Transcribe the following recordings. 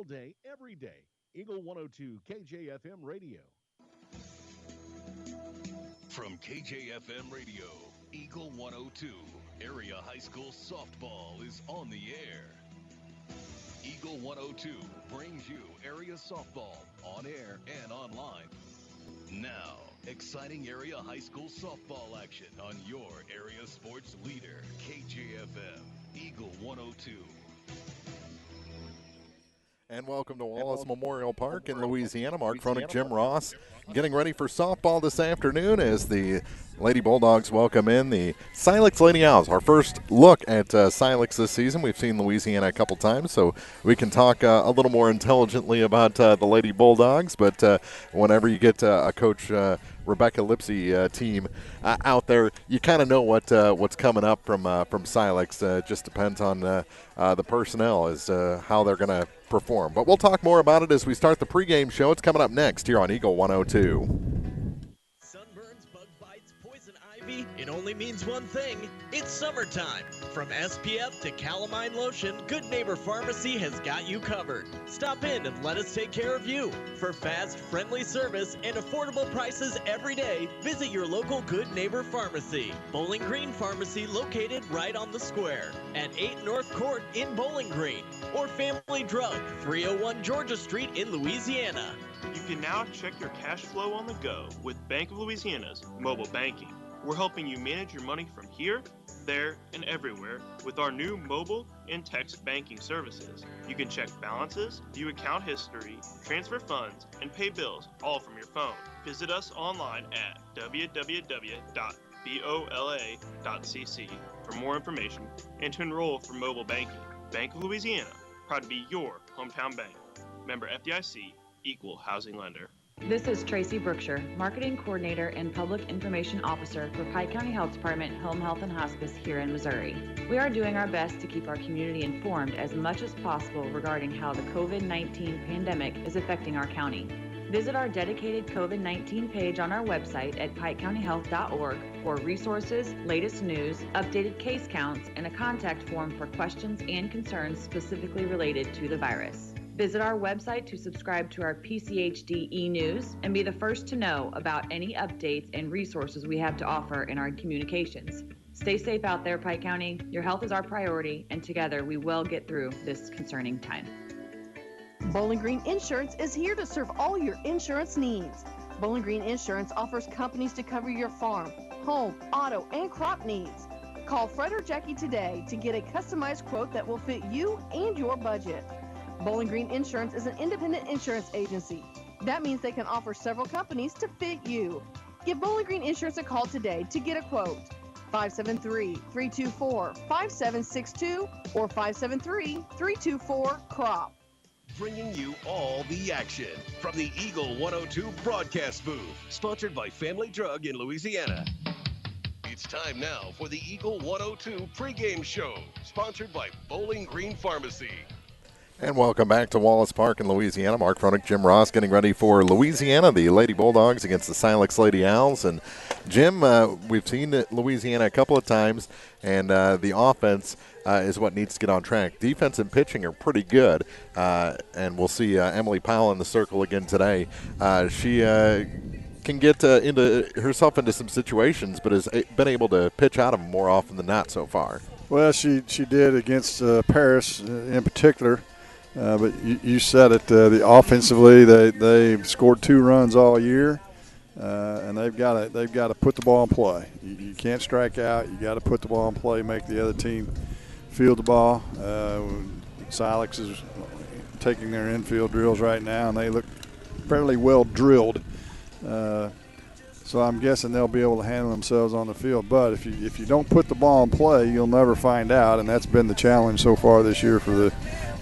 all day, every day. Eagle 102 KJFM Radio. From KJFM Radio, Eagle 102, Area High School Softball is on the air. Eagle 102 brings you area softball on air and online. Now, exciting area high school softball action on your area sports leader, KJFM, Eagle 102. And welcome to Wallace Memorial Park in Louisiana. Mark Froenig, Jim Ross, getting ready for softball this afternoon as the Lady Bulldogs welcome in the Silex Lady Owls. Our first look at Silex this season. We've seen Louisiana a couple times, so we can talk a little more intelligently about the Lady Bulldogs. But whenever you get a Coach Rebecca Lipsy team out there, you kind of know what's coming up from Silex. Just depends on the personnel as how they're going to perform. But we'll talk more about it as we start the pregame show. It's coming up next here on Eagle 102. Sunburns, bug bites, poison ivy, it only means one thing. It's summertime. From SPF to calamine lotion, Good Neighbor Pharmacy has got you covered. Stop in and let us take care of you. For fast, friendly service and affordable prices every day, visit your local Good Neighbor Pharmacy. Bowling Green Pharmacy, located right on the square at 8 North Court in Bowling Green, or Family Drug, 301 Georgia Street in Louisiana. You can now check your cash flow on the go with Bank of Louisiana's mobile banking. We're helping you manage your money from here, there, and everywhere with our new mobile and text banking services. You can check balances, view account history, transfer funds, and pay bills all from your phone. Visit us online at www.bola.cc for more information and to enroll for mobile banking. Bank of Louisiana, proud to be your hometown bank. Member FDIC, Equal Housing Lender. This is Tracy Brookshire, Marketing Coordinator and Public Information Officer for Pike County Health Department Home Health and Hospice here in Missouri. We are doing our best to keep our community informed as much as possible regarding how the COVID-19 pandemic is affecting our county. Visit our dedicated COVID-19 page on our website at pikecountyhealth.org for resources, latest news, updated case counts, and a contact form for questions and concerns specifically related to the virus. Visit our website to subscribe to our PCHD e-news and be the first to know about any updates and resources we have to offer in our communications. Stay safe out there, Pike County. Your health is our priority, and together we will get through this concerning time. Bowling Green Insurance is here to serve all your insurance needs. Bowling Green Insurance offers companies to cover your farm, home, auto, and crop needs. Call Fred or Jackie today to get a customized quote that will fit you and your budget. Bowling Green Insurance is an independent insurance agency. That means they can offer several companies to fit you. Give Bowling Green Insurance a call today to get a quote. 573-324-5762 or 573-324-CROP. Bringing you all the action from the Eagle 102 broadcast booth, sponsored by Family Drug in Louisiana. It's time now for the Eagle 102 pregame show, sponsored by Bowling Green Pharmacy. And welcome back to Wallace Park in Louisiana. Mark Froenig, Jim Ross getting ready for Louisiana, the Lady Bulldogs against the Silex Lady Owls. And Jim, we've seen Louisiana a couple of times, and the offense is what needs to get on track. Defense and pitching are pretty good, and we'll see Emily Powell in the circle again today. She can get into herself into some situations, but has been able to pitch out of them more often than not so far. Well, she did against Paris in particular. But you said it. The offensively, they've scored 2 runs all year, and they've got to put the ball in play. You can't strike out. You got to put the ball in play, make the other team field the ball. Silex is taking their infield drills right now, and they look fairly well drilled. So I'm guessing they'll be able to handle themselves on the field. But if you don't put the ball in play, you'll never find out, and that's been the challenge so far this year for the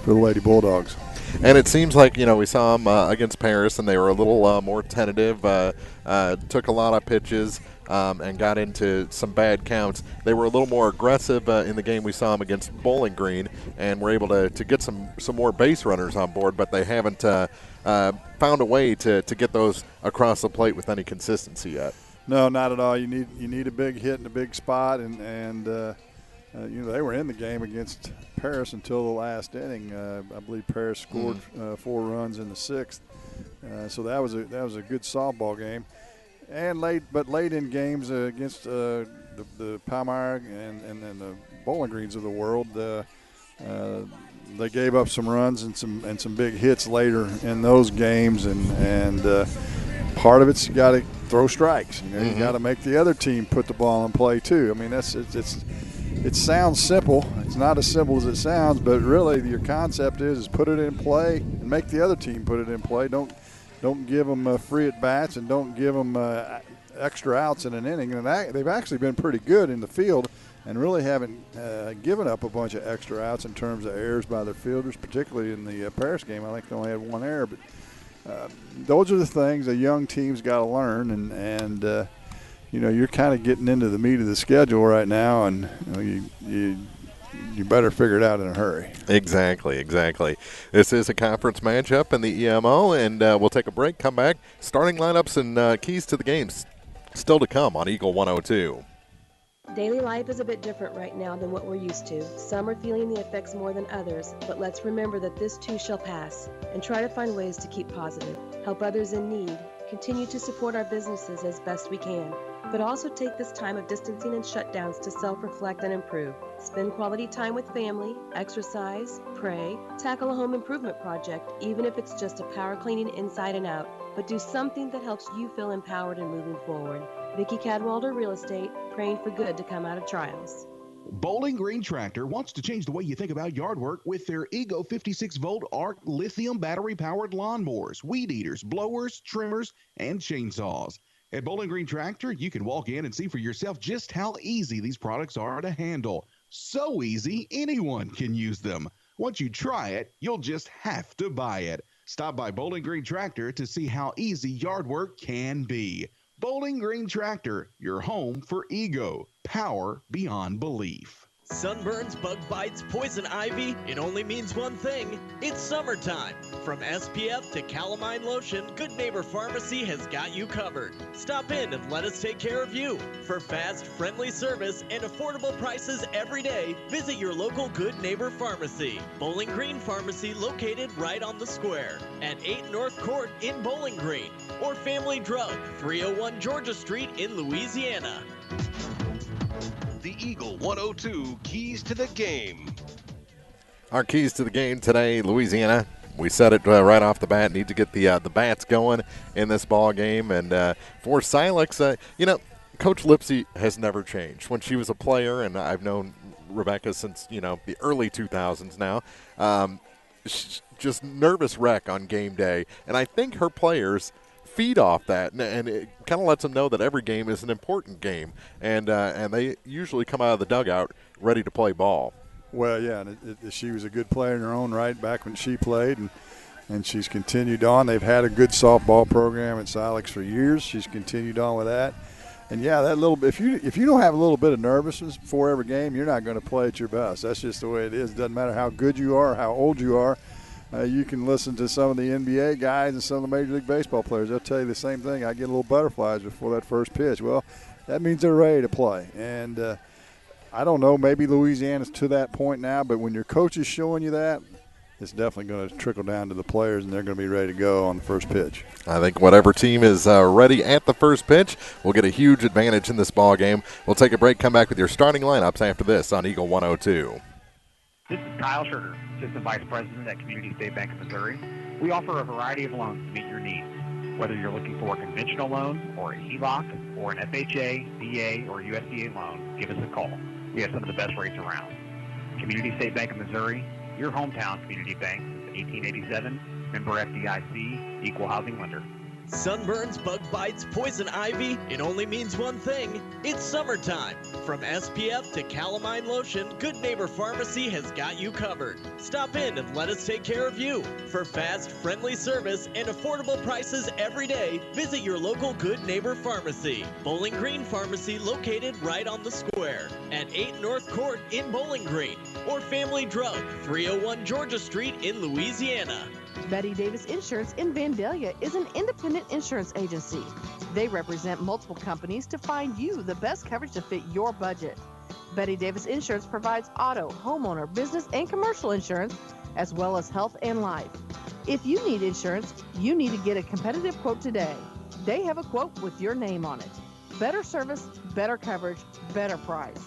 Lady Bulldogs. And it seems like, we saw them against Paris, and they were a little more tentative, took a lot of pitches, and got into some bad counts. They were a little more aggressive in the game we saw them against Bowling Green, and were able to get some more base runners on board, but they haven't found a way to get those across the plate with any consistency yet. No, not at all. You need a big hit in a big spot, and They were in the game against Paris until the last inning. I believe Paris scored 4 runs in the 6th. So that was a good softball game. And late in games against the Palmyra and the Bowling Greens of the world, they gave up some runs and some big hits later in those games, and part of it's you got to throw strikes. You got to make the other team put the ball in play too. I mean, it sounds simple. It's not as simple as it sounds, but really your concept is put it in play and make the other team put it in play. Don't give them free at bats, and don't give them extra outs in an inning. And they've actually been pretty good in the field, and really haven't given up a bunch of extra outs in terms of errors by their fielders, particularly in the Paris game. I think they only had 1 error, but those are the things a young team's got to learn, and you're kind of getting into the meat of the schedule right now, and you better figure it out in a hurry. Exactly. This is a conference matchup in the EMO, and we'll take a break, come back. Starting lineups and keys to the games still to come on Eagle 102. Daily life is a bit different right now than what we're used to. Some are feeling the effects more than others, but let's remember that this too shall pass, and try to find ways to keep positive, help others in need, continue to support our businesses as best we can, but also take this time of distancing and shutdowns to self-reflect and improve. Spend quality time with family, exercise, pray, tackle a home improvement project, even if it's just a power cleaning inside and out, but do something that helps you feel empowered and moving forward. Vicki Cadwalder Real Estate, praying for good to come out of trials. Bowling Green Tractor wants to change the way you think about yard work with their Ego 56-volt ARC lithium battery-powered lawnmowers, weed eaters, blowers, trimmers, and chainsaws. At Bowling Green Tractor, you can walk in and see for yourself just how easy these products are to handle. So easy, anyone can use them. Once you try it, you'll just have to buy it. Stop by Bowling Green Tractor to see how easy yard work can be. Bowling Green Tractor, your home for Ego, power beyond belief. Sunburns, bug bites, poison ivy, it only means one thing. It's summertime. From SPF to calamine lotion, Good Neighbor Pharmacy has got you covered. Stop in and let us take care of you. For fast, friendly service and affordable prices every day, visit your local Good Neighbor Pharmacy. Bowling Green Pharmacy, located right on the square at 8 North Court in Bowling Green, or Family Drug, 301 Georgia Street in Louisiana. The Eagle 102 keys to the game. Our keys to the game today, Louisiana. We said it right off the bat. Need to get the bats going in this ball game. And for Silex, Coach Lipsy has never changed. When she was a player, and I've known Rebecca since the early 2000s now. Just nervous wreck on game day, and I think her players feed off that, and it kind of lets them know that every game is an important game, and they usually come out of the dugout ready to play ball. Well, yeah, and she was a good player in her own right back when she played, and she's continued on. They've had a good softball program at Silex for years. She's continued on with that. And, yeah, that little bit, if you don't have a little bit of nervousness before every game, you're not going to play at your best. That's just the way it is. It doesn't matter how good you are, how old you are. You can listen to some of the NBA guys and some of the Major League Baseball players. They'll tell you the same thing. I get a little butterflies before that first pitch. Well, that means they're ready to play. And I don't know, maybe Louisiana's to that point now, but when your coach is showing you that, it's definitely going to trickle down to the players, and they're going to be ready to go on the first pitch. I think whatever team is ready at the first pitch will get a huge advantage in this ball game. We'll take a break, come back with your starting lineups after this on Eagle 102. This is Kyle Schurter, Assistant Vice President at Community State Bank of Missouri. We offer a variety of loans to meet your needs. Whether you're looking for a conventional loan or a HELOC or an FHA, VA, or USDA loan, give us a call. We have some of the best rates around. Community State Bank of Missouri, your hometown community bank since 1887, member FDIC, equal housing lender. Sunburns, bug bites, poison ivy, it only means one thing. It's summertime. From SPF to calamine lotion, Good Neighbor Pharmacy has got you covered. Stop in and let us take care of you. For fast, friendly service and affordable prices every day, visit your local Good Neighbor Pharmacy. Bowling Green Pharmacy, located right on the square at 8 North Court in Bowling Green, or Family Drug, 301 Georgia Street in Louisiana. Betty Davis Insurance in Vandalia is an independent insurance agency. They represent multiple companies to find you the best coverage to fit your budget. Betty Davis Insurance provides auto, homeowner, business, and commercial insurance, as well as health and life. If you need insurance, you need to get a competitive quote today. They have a quote with your name on it. Better service, better coverage, better price.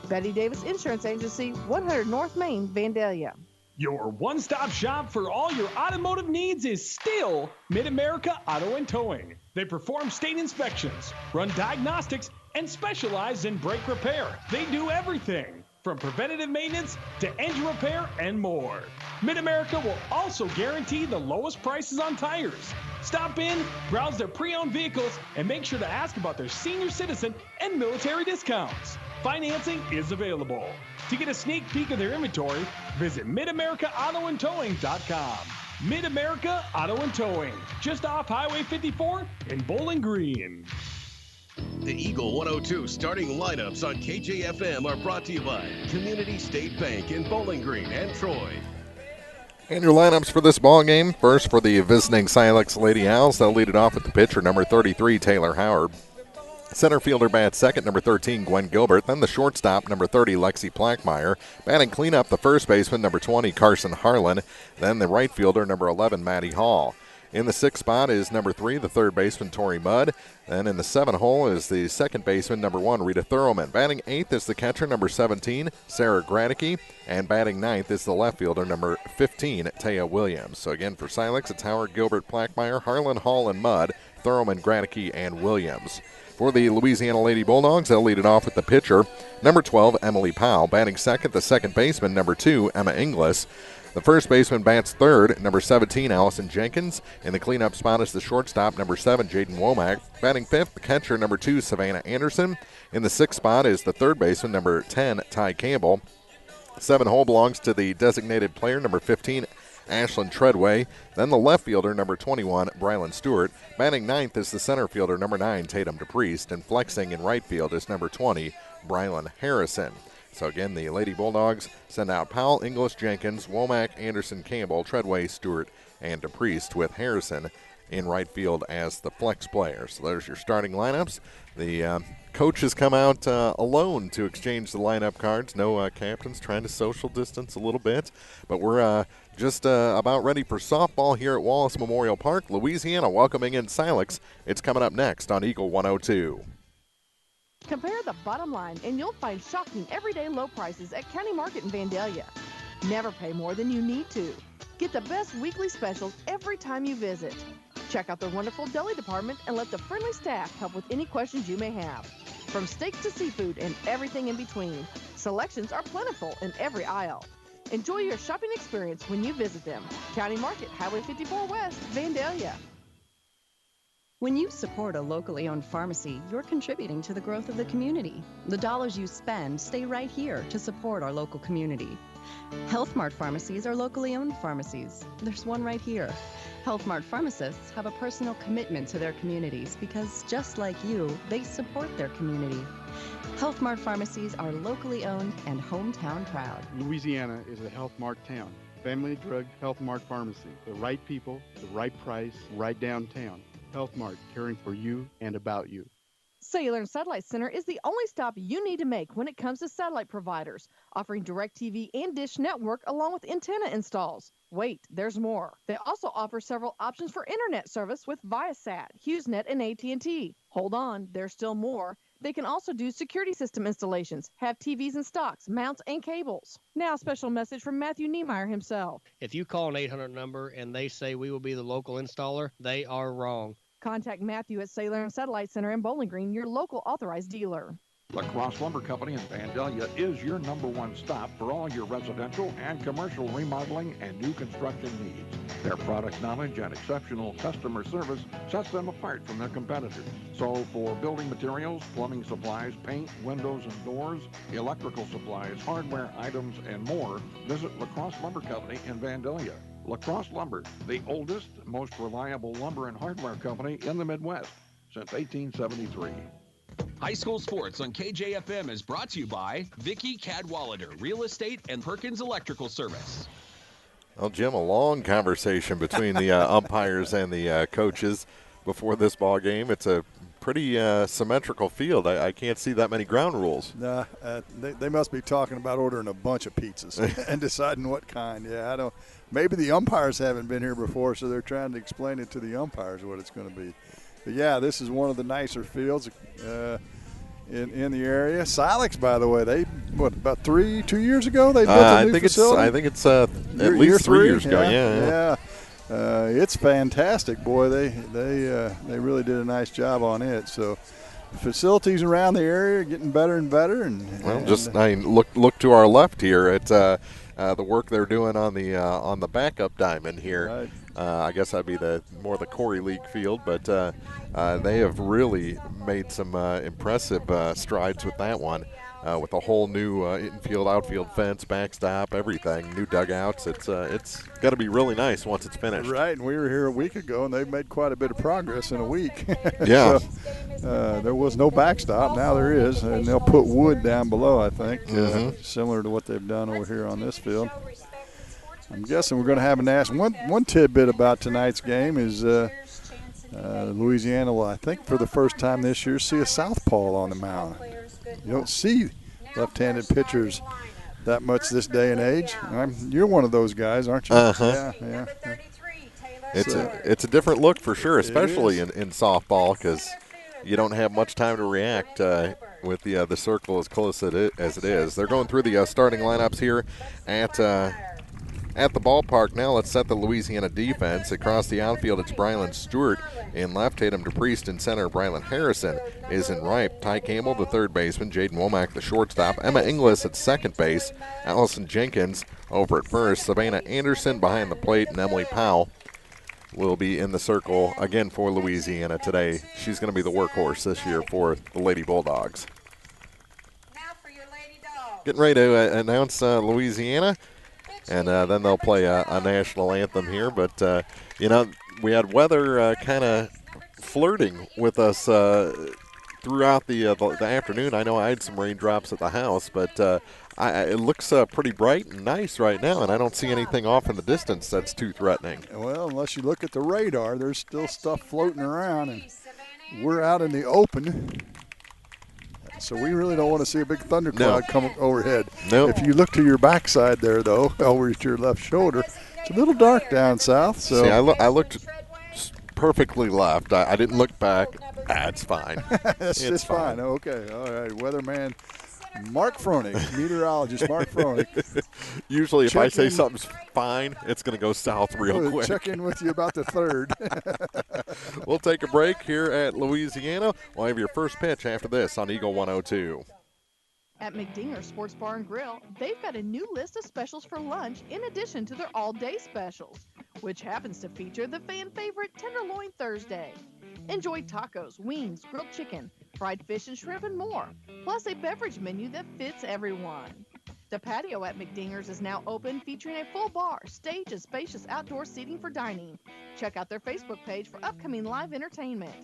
Betty Davis Insurance Agency, 100 North Main, Vandalia. Your one-stop shop for all your automotive needs is still Mid-America Auto and Towing. They perform state inspections, run diagnostics, and specialize in brake repair. They do everything from preventative maintenance to engine repair and more. Mid-America will also guarantee the lowest prices on tires. Stop in, browse their pre-owned vehicles, and make sure to ask about their senior citizen and military discounts. Financing is available. To get a sneak peek of their inventory, visit MidAmericaAutoandTowing.com. Mid-America Auto and Towing, just off Highway 54 in Bowling Green. The Eagle 102 starting lineups on KJFM are brought to you by Community State Bank in Bowling Green and Troy. And your lineups for this ball game. First for the visiting Silex Lady Owls. They'll lead it off with the pitcher, number 33, Taylor Howard. Center fielder bats second, number 13, Gwen Gilbert. Then the shortstop, number 30, Lexi Plackmeyer. Batting cleanup, the first baseman, number 20, Carson Harlan. Then the right fielder, number 11, Maddie Hall. In the sixth spot is number 3, the third baseman, Tori Mudd. Then in the seventh hole is the second baseman, number 1, Rita Thurlman. Batting eighth is the catcher, number 17, Sarah Gradicke. And batting ninth is the left fielder, number 15, Taya Williams. So again, for Silex, it's Howard, Gilbert, Plackmeyer, Harlan, Hall, and Mudd, Thurlman, Gradicke, and Williams. For the Louisiana Lady Bulldogs, they'll lead it off with the pitcher, number 12, Emily Powell. Batting second, the second baseman, number 2, Emma Inglis. The first baseman bats third, number 17, Allison Jenkins. In the cleanup spot is the shortstop, number 7, Jaden Womack. Batting fifth, the catcher, number 2, Savannah Anderson. In the sixth spot is the third baseman, number 10, Ty Campbell. Seventh hole belongs to the designated player, number 15, Ashlyn Treadway. Then the left fielder, number 21, Brylan Stewart. Batting ninth is the center fielder, number 9, Tatum DePriest. And flexing in right field is number 20, Brylan Harrison. So again, the Lady Bulldogs send out Powell, Inglis, Jenkins, Womack, Anderson, Campbell, Treadway, Stewart, and DePriest, with Harrison in right field as the flex player. So there's your starting lineups. The coaches come out alone to exchange the lineup cards. No captains, trying to social distance a little bit. But we're just about ready for softball here at Wallace Memorial Park. Louisiana welcoming in Silex. It's coming up next on Eagle 102. Compare the bottom line, and you'll find shocking everyday low prices at County Market in Vandalia. Never pay more than you need to. Get the best weekly specials every time you visit. Check out their wonderful deli department and let the friendly staff help with any questions you may have. From steaks to seafood and everything in between, selections are plentiful in every aisle. Enjoy your shopping experience when you visit them. County Market, Highway 54 West, Vandalia. When you support a locally owned pharmacy, you're contributing to the growth of the community. The dollars you spend stay right here to support our local community. Health Mart pharmacies are locally owned pharmacies. There's one right here. Health Mart pharmacists have a personal commitment to their communities because, just like you, they support their community. Health Mart pharmacies are locally owned and hometown proud. Louisiana is a Health Mart town. Family Drug Health Mart Pharmacy. The right people, the right price, right downtown. Health Mart, caring for you and about you. Cellular and Satellite Center is the only stop you need to make when it comes to satellite providers, offering DirecTV and Dish Network along with antenna installs. Wait, there's more. They also offer several options for internet service with Viasat, HughesNet, and AT&T. Hold on, there's still more. They can also do security system installations, have TVs in stocks, mounts, and cables. Now, a special message from Matthew Niemeyer himself. If you call an 800 number and they say we will be the local installer, they are wrong. Contact Matthew at Cellular and Satellite Center in Bowling Green, your local authorized dealer. La Crosse Lumber Company in Vandalia is your #1 stop for all your residential and commercial remodeling and new construction needs. Their product knowledge and exceptional customer service sets them apart from their competitors. So for building materials, plumbing supplies, paint, windows and doors, electrical supplies, hardware items, and more, visit La Crosse Lumber Company in Vandalia. La Crosse Lumber, the oldest, most reliable lumber and hardware company in the Midwest since 1873. High School Sports on KJFM is brought to you by Vicky Cadwallader, Real Estate and Perkins Electrical Service. Well, Jim, a long conversation between the umpires and the coaches before this ball game. It's a pretty symmetrical field. I can't see that many ground rules. Nah, they must be talking about ordering a bunch of pizzas and deciding what kind. Yeah, I don't. Maybe the umpires haven't been here before, so they're trying to explain it to the umpires what it's going to be. But yeah, this is one of the nicer fields in the area. Silex, by the way, they about 2 years ago they built a new facility. I think it's at least 3 years ago. Yeah. It's fantastic, boy. They really did a nice job on it. So facilities around the area are getting better and better. Look to our left here at the work they're doing on the backup diamond here. Right. I guess that'd be more the Corey League field, but they have really made some impressive strides with that one. With a whole new infield, outfield fence, backstop, everything, new dugouts. It's got to be really nice once it's finished. Right, and we were here a week ago, and they've made quite a bit of progress in a week. Yeah. So, there was no backstop. Now there is, and they'll put wood down below, I think, similar to what they've done over here on this field. I'm guessing we're going to have an ask. One tidbit about tonight's game is Louisiana will, I think, for the first time this year, see a southpaw on the mound. You don't see left-handed pitchers that much this day and age. You're one of those guys, aren't you? Yeah. It's a different look for sure, especially in softball, because you don't have much time to react with the circle as close as it is. They're going through the starting lineups here at the ballpark now. Let's set the Louisiana defense. Across the outfield, it's Brylan Stewart in left, Tatum DePriest in center, Brylan Harrison is in right, Ty Campbell, the third baseman, Jaden Womack, the shortstop, Emma Inglis at second base, Allison Jenkins over at first, Savannah Anderson behind the plate, and Emily Powell will be in the circle again for Louisiana today. She's going to be the workhorse this year for the Lady Bulldogs. Getting ready to announce Louisiana. And then they'll play a national anthem here. But, we had weather kind of flirting with us throughout the afternoon. I know I had some raindrops at the house, but it looks pretty bright and nice right now, and I don't see anything off in the distance that's too threatening. Well, unless you look at the radar, there's still stuff floating around, and we're out in the open. So we really don't want to see a big thundercloud come overhead. Nope. If you look to your backside there, though, over to your left shoulder, it's a little dark down south. So see, I looked perfectly left. I didn't look back. It's fine. it's fine. Okay. All right. Weatherman Mark Froenig, meteorologist Mark Froenig. Usually if I say something's fine, it's going to go south real quick. Check in with you about the third. We'll take a break here at Louisiana. We'll have your first pitch after this on Eagle 102. At McDinger's Sports Bar and Grill, they've got a new list of specials for lunch in addition to their all-day specials, which happens to feature the fan favorite Tenderloin Thursday. Enjoy tacos, wings, grilled chicken, fried fish and shrimp, and more, plus a beverage menu that fits everyone. The patio at McDinger's is now open, featuring a full bar, stage, and spacious outdoor seating for dining. Check out their Facebook page for upcoming live entertainment.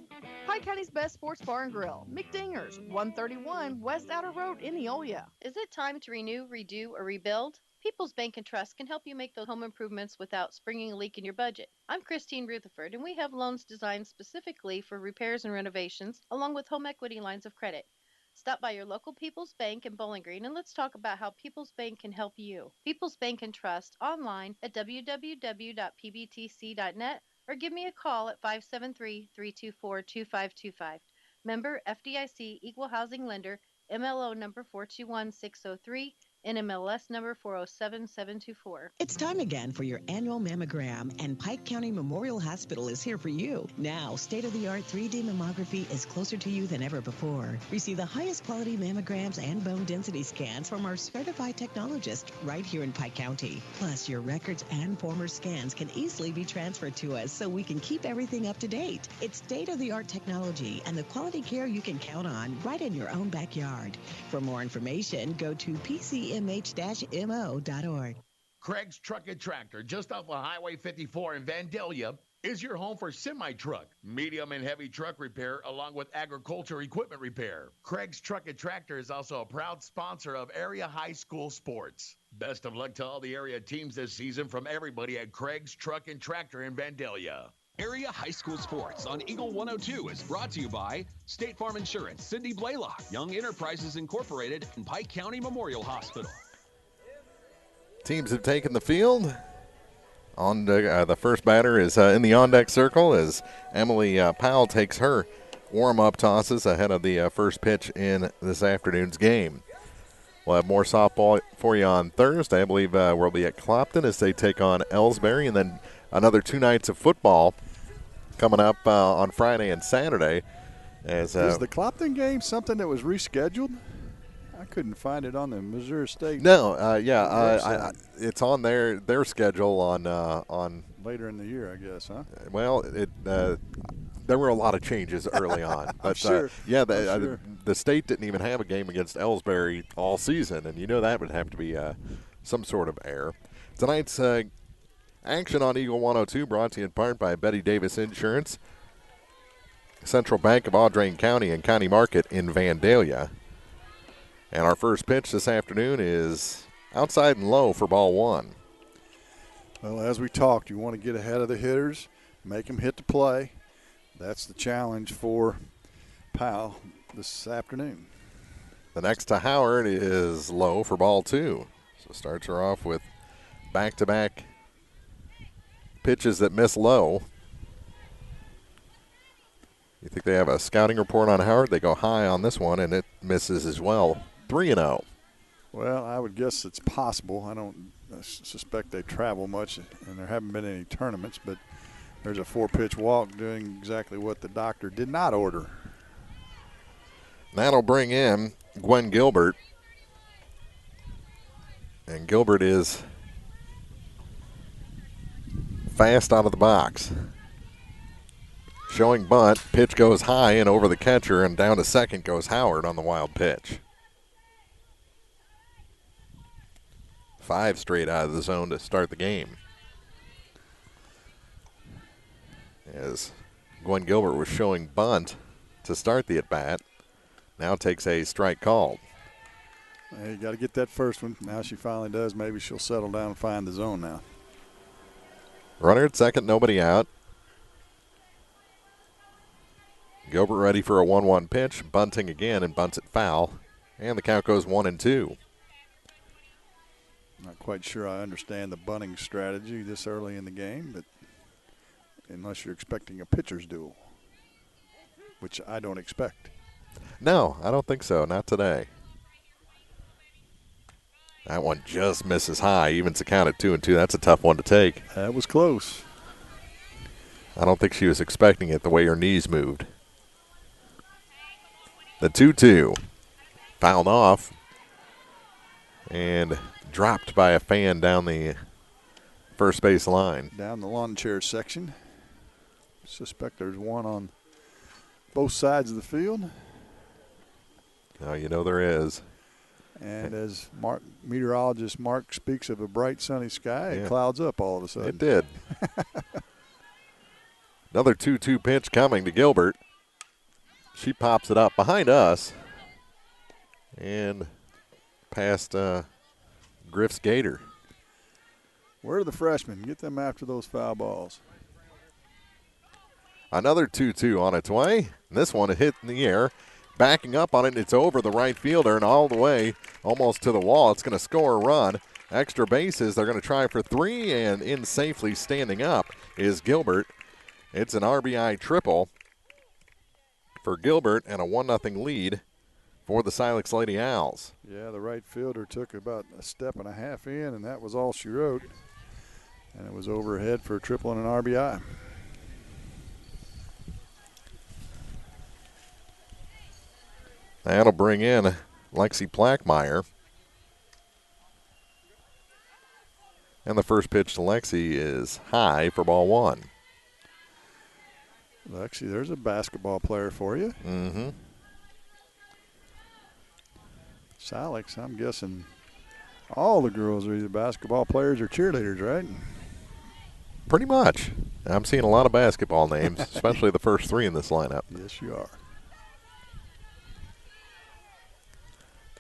Pike County's best sports bar and grill, McDinger's, 131 West Outer Road in Neola. Is it time to renew, redo, or rebuild? People's Bank and Trust can help you make those home improvements without springing a leak in your budget. I'm Christine Rutherford, and we have loans designed specifically for repairs and renovations, along with home equity lines of credit. Stop by your local People's Bank in Bowling Green and let's talk about how People's Bank can help you. People's Bank and Trust online at www.pbtc.net or give me a call at 573-324-2525. Member FDIC Equal Housing Lender, MLO number 421603. NMLS number 407724. It's time again for your annual mammogram, and Pike County Memorial Hospital is here for you. Now, state-of-the-art 3D mammography is closer to you than ever before. Receive the highest quality mammograms and bone density scans from our certified technologist right here in Pike County. Plus, your records and former scans can easily be transferred to us so we can keep everything up to date. It's state-of-the-art technology and the quality care you can count on right in your own backyard. For more information, go to PCMH-mo.org. Craig's Truck and Tractor, just off of Highway 54 in Vandalia, is your home for semi-truck, medium and heavy truck repair, along with agriculture equipment repair. Craig's Truck and Tractor is also a proud sponsor of area high school sports. Best of luck to all the area teams this season from everybody at Craig's Truck and Tractor in Vandalia. Area High School Sports on Eagle 102 is brought to you by State Farm Insurance, Cindy Blaylock, Young Enterprises Incorporated, and Pike County Memorial Hospital. Teams have taken the field. On the first batter is in the on-deck circle as Emily Powell takes her warm-up tosses ahead of the first pitch in this afternoon's game. We'll have more softball for you on Thursday. I believe we'll be at Clopton as they take on Ellsbury, and then another 2 nights of football coming up on Friday and Saturday. Is the Clopton game something that was rescheduled? I couldn't find it on the Missouri State. No, it's on their schedule on later in the year, I guess, huh? Well, there were a lot of changes early on, but sure. The state didn't even have a game against Ellsbury all season, and that would have to be some sort of error. Tonight's action on Eagle 102 brought to you in part by Betty Davis Insurance, Central Bank of Audrain County and County Market in Vandalia. And our first pitch this afternoon is outside and low for ball one. Well, as we talked, you want to get ahead of the hitters, make them hit the play. That's the challenge for Powell this afternoon. The next to Howard is low for ball two. So starts her off with back-to-back pitches that miss low. You think they have a scouting report on Howard? They go high on this one, and it misses as well. 3-0. Well, I would guess it's possible. I don't suspect they travel much, and there haven't been any tournaments, but there's a 4-pitch walk doing exactly what the doctor did not order. That'll bring in Gwen Gilbert. And Gilbert is fast out of the box. Showing bunt, pitch goes high and over the catcher, and down to second goes Howard on the wild pitch. 5 straight out of the zone to start the game. As Gwen Gilbert was showing bunt to start the at-bat, now takes a strike called. Hey, you got to get that first one. Now she finally does. Maybe she'll settle down and find the zone now. Runner at second, nobody out. Gilbert ready for a 1-1 pitch, bunting again and bunts it foul. And the count goes 1-2. Not quite sure I understand the bunting strategy this early in the game, but unless you're expecting a pitcher's duel, which I don't expect. No, I don't think so. Not today. That one just misses high, evens the count at 2-2. That's a tough one to take. That was close. I don't think she was expecting it the way her knees moved. The 2-2. Fouled off. And dropped by a fan down the first base line. Down the lawn chair section. Suspect there's one on both sides of the field. Oh, there is. And as meteorologist Mark speaks of a bright sunny sky, it clouds up all of a sudden. It did. Another 2-2 pitch coming to Gilbert. She pops it up behind us and past Griff's Gator. Where are the freshmen? Get them after those foul balls. Another 2-2 on its way. And this one hit in the air. Backing up on it, it's over the right fielder and all the way almost to the wall. It's going to score a run. Extra bases. They're going to try for 3, and in safely standing up is Gilbert. It's an RBI triple for Gilbert and a 1-0 lead for the Silex Lady Owls. Yeah, the right fielder took about a step and a half in, and that was all she wrote. And it was overhead for a triple and an RBI. That'll bring in Lexi Plackmeyer. And the first pitch to Lexi is high for ball one. Lexi, there's a basketball player for you. Mm-hmm. Silex, I'm guessing all the girls are either basketball players or cheerleaders, right? Pretty much. I'm seeing a lot of basketball names, especially the first 3 in this lineup. Yes, you are.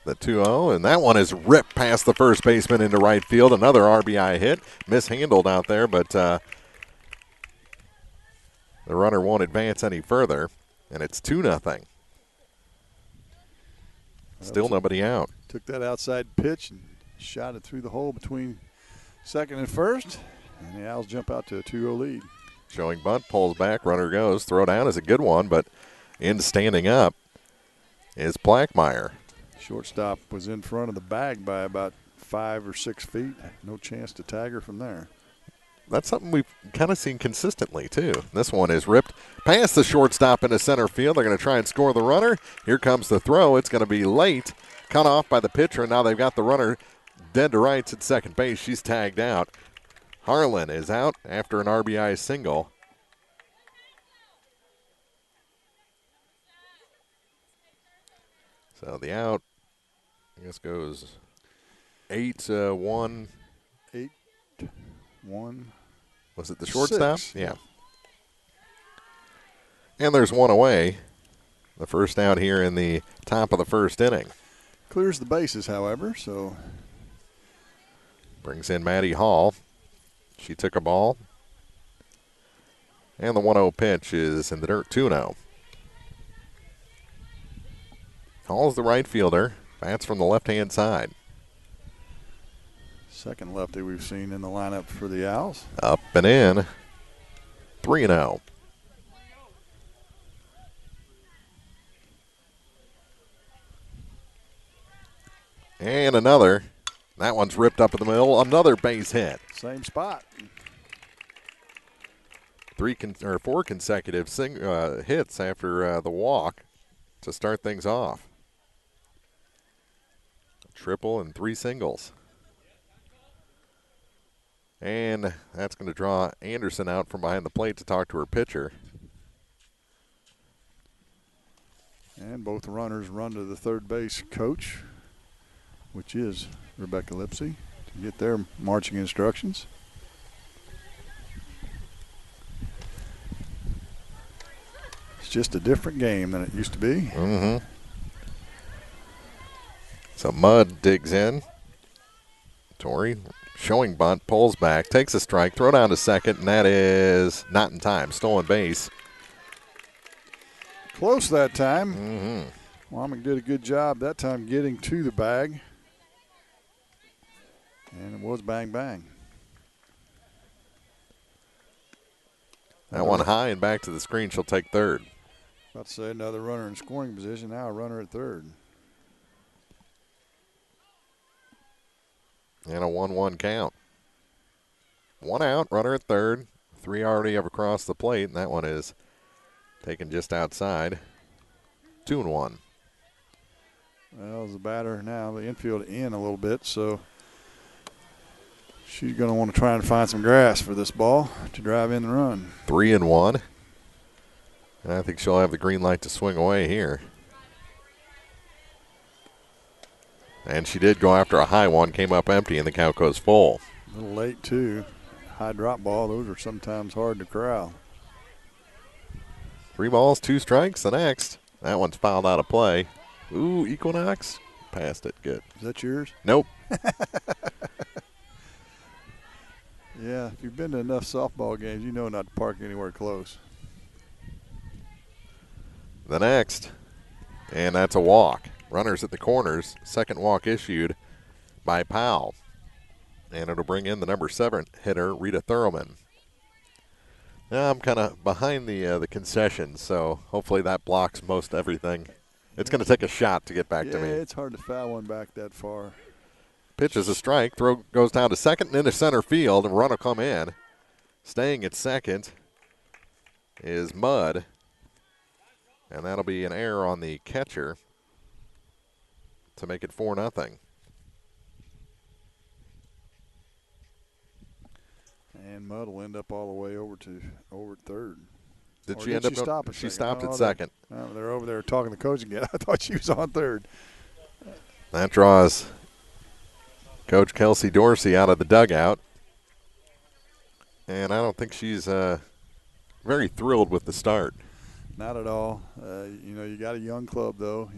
The 2-0, and that one is ripped past the first baseman into right field. Another RBI hit. Mishandled out there, but The runner won't advance any further, and it's 2-0. Still nobody out. Took that outside pitch and shot it through the hole between second and first, and the Owls jump out to a 2-0 lead. Showing bunt, pulls back, runner goes. Throw down is a good one, but in standing up is Blackmeyer. Shortstop was in front of the bag by about 5 or 6 feet. No chance to tag her from there. That's something we've kind of seen consistently, too. This one is ripped past the shortstop into center field. They're going to try and score the runner. Here comes the throw. It's going to be late. Cut off by the pitcher, and now they've got the runner dead to rights at second base. She's tagged out. Harlan is out after an RBI single. So the out, I guess, goes 8-1. 8-1. Was it the shortstop? 6. Yeah. And there's one away. The first out here in the top of the first inning. Clears the bases, however, so. Brings in Maddie Hall. She took a ball. And the 1-0 pitch is in the dirt, 2-0. Hall's the right fielder. Bats from the left-hand side. Second lefty we've seen in the lineup for the Owls. Up and in. 3-0. And another. That one's ripped up in the middle. Another base hit. Same spot. 4 consecutive hits after the walk to start things off. A triple and 3 singles. And that's going to draw Anderson out from behind the plate to talk to her pitcher. And both runners run to the third base coach, which is Rebecca Lipsey, to get their marching instructions. It's just a different game than it used to be. Mm-hmm. So Mudd digs in. Tori showing bunt, pulls back, takes a strike, throw down to second, and that is not in time. Stolen base. Close that time. Mm-hmm. Womack did a good job that time getting to the bag. And it was bang, bang. That one high and back to the screen. She'll take third. About to say another runner in scoring position. Now a runner at third. And a 1-1 count. 1 out, runner at third. 3 already up across the plate, and that one is taken just outside. 2-1. Well, the batter now, the infield in a little bit, so she's going to want to try and find some grass for this ball to drive in the run. 3-1. And I think she'll have the green light to swing away here. And she did go after a high one, came up empty, and the count goes full. A little late, too. High drop ball, those are sometimes hard to corral. 3 balls, 2 strikes. The next. That one's fouled out of play. Ooh, Equinox. Passed it. Good. Is that yours? Nope. Yeah, if you've been to enough softball games, you know not to park anywhere close. The next. And that's a walk. Runners at the corners. Second walk issued by Powell. And it'll bring in the number 7 hitter, Rita Thurman. Now I'm kind of behind the concessions, so hopefully that blocks most everything. It's going to take a shot to get back to me. Yeah, it's hard to foul one back that far. Pitch is a strike. Throw goes down to second and into center field, and run will come in. Staying at second is Mudd. And that'll be an error on the catcher to make it 4-0. And Mudd will end up all the way over at third. Did Or she end up? stop? She stopped at Oh, second. They're over there talking to the coach again. I thought she was on third. That draws Coach Kelsey Dorsey out of the dugout. And I don't think she's very thrilled with the start. Not at all. You got a young club, though.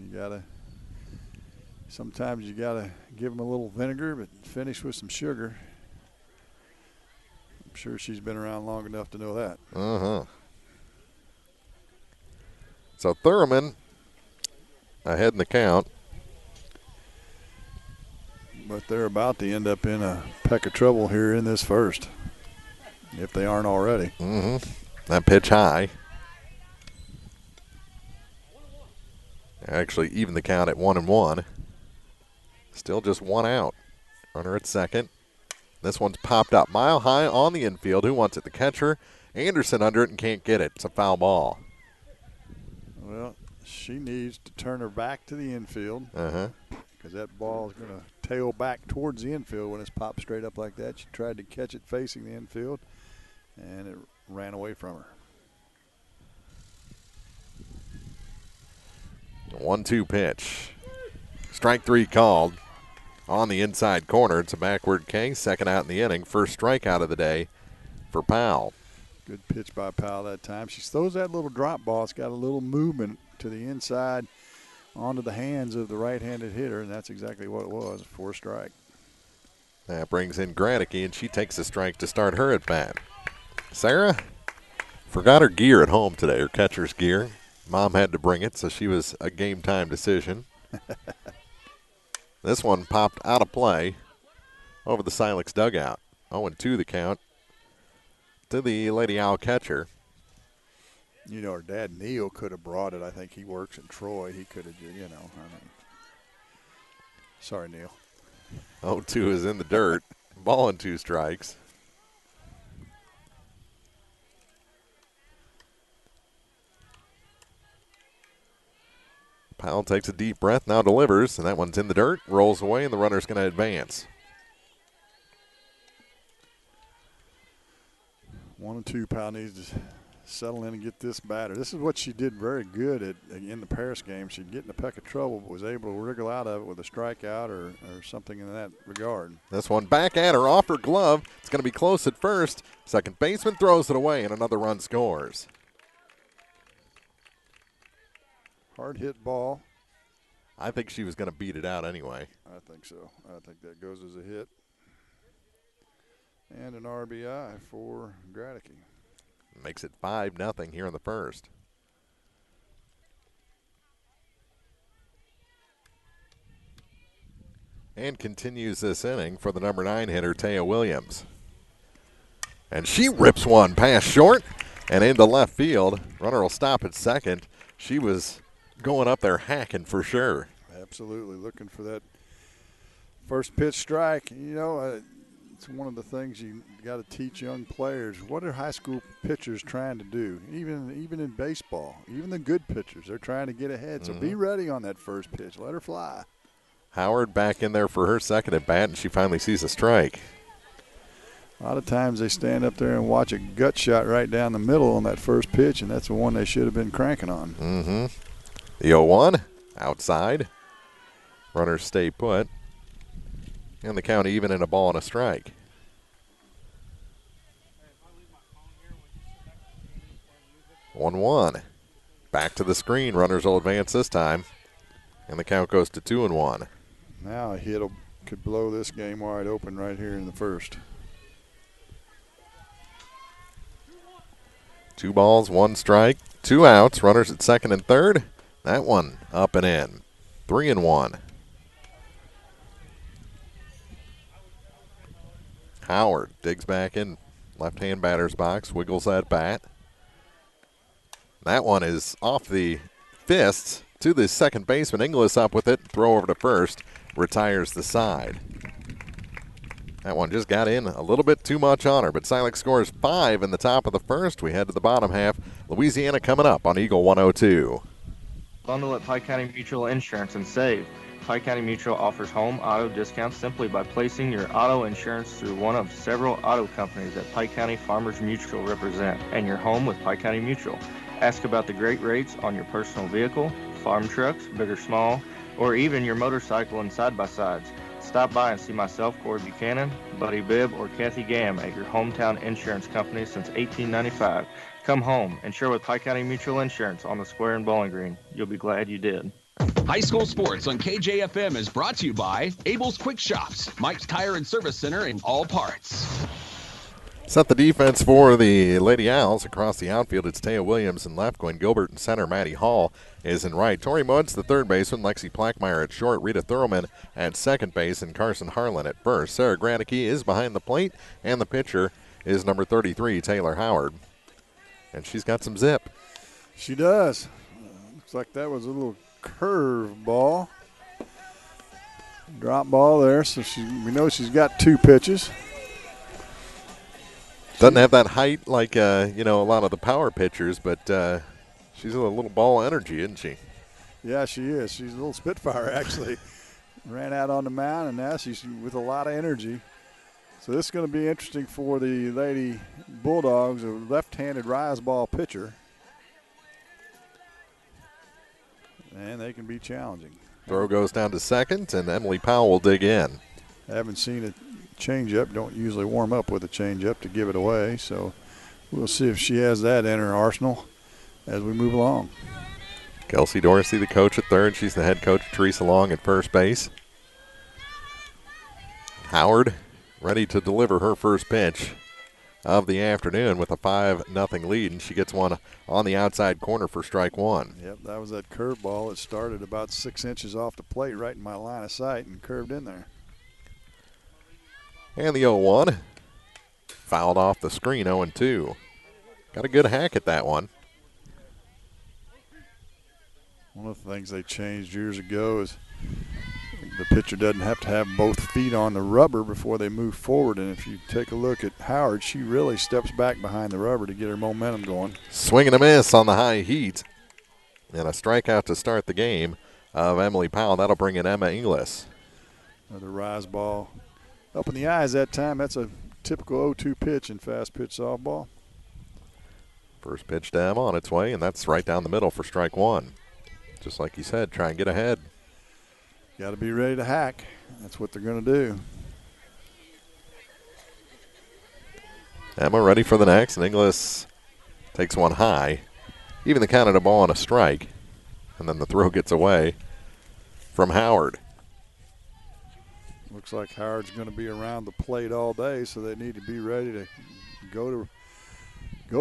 Sometimes you got to give them a little vinegar, but finish with some sugar. I'm sure she's been around long enough to know that. Uh-huh. So Thurman ahead in the count. But they're about to end up in a peck of trouble here in this first, if they aren't already. That pitch high. Actually, even the count at 1-1. Still just one out. Runner at second. This one's popped up mile high on the infield. Who wants it? The catcher. Anderson under it and can't get it. It's a foul ball. Well, she needs to turn her back to the infield. Because that ball is going to tail back towards the infield when it's popped straight up like that. She tried to catch it facing the infield, and it ran away from her. 1-2 pitch. Strike 3 called on the inside corner. It's a backward K. Second out in the inning. First strikeout of the day for Powell. Good pitch by Powell that time. She throws that little drop ball. It's got a little movement to the inside onto the hands of the right-handed hitter, and that's exactly what it was for a strike. That brings in Gradicke, and she takes a strike to start her at bat. Sarah forgot her gear at home today, her catcher's gear. Mom had to bring it, so she was a game-time decision. This one popped out of play over the Silex dugout. 0-2 the count to the Lady Owl catcher. You know, her dad, Neil, could have brought it. I think he works in Troy. He could have, sorry, Neil. 0-2 is in the dirt. Ball and 2 strikes. Powell takes a deep breath, now delivers, and that one's in the dirt, rolls away, and the runner's going to advance. 1-2. Powell needs to settle in and get this batter. This is what she did very good at in the Paris game. She'd get in a peck of trouble, but was able to wriggle out of it with a strikeout or something in that regard. This one back at her, off her glove. It's going to be close at first. Second baseman throws it away, and another run scores. Hard hit ball. I think she was going to beat it out anyway. I think so. I think that goes as a hit. And an RBI for Gradicke. Makes it 5-0 here in the first. And continues this inning for the number 9 hitter, Taya Williams. And she rips one past short and into left field. Runner will stop at second. She was going up there hacking for sure. Absolutely, looking for that first pitch strike. You know, it's one of the things you got to teach young players. What are high school pitchers trying to do? Even in baseball, even the good pitchers, they're trying to get ahead. So be ready on that first pitch. Let her fly. Howard back in there for her second at bat, and she finally sees a strike. A lot of times they stand up there and watch a gut shot right down the middle on that first pitch, and that's the one they should have been cranking on. The 0-1 outside. Runners stay put. And the count even in a ball and a strike. One. Back to the screen. Runners will advance this time. And the count goes to 2-1. Now a hit could blow this game wide open right here in the first. 2 balls, 1 strike, 2 outs. Runners at second and third. That one up and in. 3-1. Howard digs back in left-hand batter's box, wiggles that bat. That one is off the fists to the second baseman. Inglis up with it, throw over to first, retires the side. That one just got in a little bit too much on her, but Silex scores 5 in the top of the first. We head to the bottom half. Louisiana coming up on Eagle 102. Bundle at Pike County Mutual Insurance and save. Pike County Mutual offers home auto discounts simply by placing your auto insurance through one of several auto companies that Pike County Farmers Mutual represent, and your home with Pike County Mutual. Ask about the great rates on your personal vehicle, farm trucks, big or small, or even your motorcycle and side-by-sides. Stop by and see myself, Corey Buchanan, Buddy Bibb, or Kathy Gam at your hometown insurance company since 1895. Come home and share with Pike County Mutual Insurance on the square in Bowling Green. You'll be glad you did. High school sports on KJFM is brought to you by Abel's Quick Shops, Mike's Tire and Service Center in all parts. Set the defense for the Lady Owls. Across the outfield, it's Taya Williams in left. Gwen Gilbert in center. Maddie Hall is in right. Tori Mudd's the third baseman. Lexi Plackmeyer at short. Rita Thurman at second base. And Carson Harlan at first. Sarah Granicke is behind the plate. And the pitcher is number 33, Taylor Howard. And she's got some zip. She does. Looks like that was a little curve ball. Drop ball there, so we know she's got 2 pitches. Doesn't have that height like, a lot of the power pitchers, but she's a little ball of energy, isn't she? Yeah, she is. She's a little spitfire, actually. Ran out on the mound, and now she's with a lot of energy. So this is going to be interesting for the Lady Bulldogs, a left-handed rise ball pitcher. And they can be challenging. Throw goes down to second, and Emily Powell will dig in. I haven't seen a changeup. Don't usually warm up with a changeup to give it away. So we'll see if she has that in her arsenal as we move along. Kelsey Dorsey, the coach at third. She's the head coach. Teresa Long at first base. Howard ready to deliver her first pitch of the afternoon with a 5-0 lead, and she gets one on the outside corner for strike one. Yep, that was that curveball. It started about 6 inches off the plate right in my line of sight and curved in there. And the 0-1. Fouled off the screen, 0-2. Got a good hack at that one. One of the things they changed years ago is the pitcher doesn't have to have both feet on the rubber before they move forward. And if you take a look at Howard, she really steps back behind the rubber to get her momentum going. Swing and a miss on the high heat. And a strikeout to start the game of Emily Powell. That'll bring in Emma Inglis. Another rise ball. Up in the eyes that time. That's a typical 0-2 pitch in fast pitch softball. First pitch to Emma on its way, and that's right down the middle for strike one. Just like you said, try and get ahead. Got to be ready to hack. That's what they're going to do. Emma ready for the next, and Inglis takes one high. Even the count of a ball on a strike. And then the throw gets away from Howard. Looks like Howard's going to be around the plate all day, so they need to be ready to go